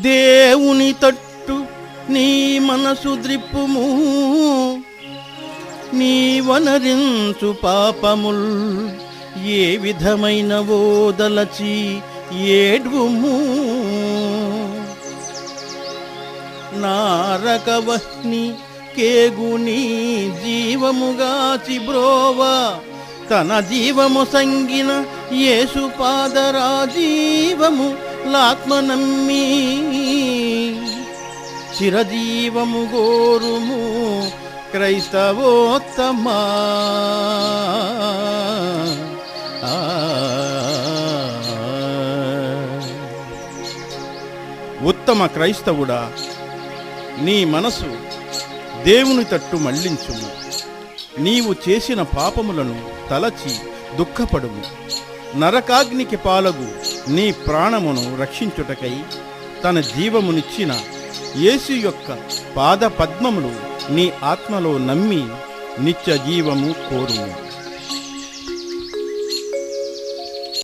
దేవుని తట్టు నీ మనసు ద్రిప్పుము, నీ వనరించు పాపముల్ ఏ విధమైన ఓదలచి ఏడ్వుము. నారకవహ్ని కేగుని జీవముగాచి బ్రోవా, తన జీవము సంగిన యేసు పాదరాజీవము లాత్మనమ్మి చిరజీవము గోరుము క్రైస్తవోత్తమా. ఉత్తమ క్రైస్తవుడా, నీ మనసు దేవుని తట్టు మళ్లించుము. నీవు చేసిన పాపములను తలచి దుఃఖపడుము. నరకాగ్నికి పాలగు నీ ప్రాణమును రక్షించుటకై తన జీవమునిచ్చిన యేసు యొక్క పాద పద్మములు నీ ఆత్మలో నమ్మి నిత్య జీవము కోరుము.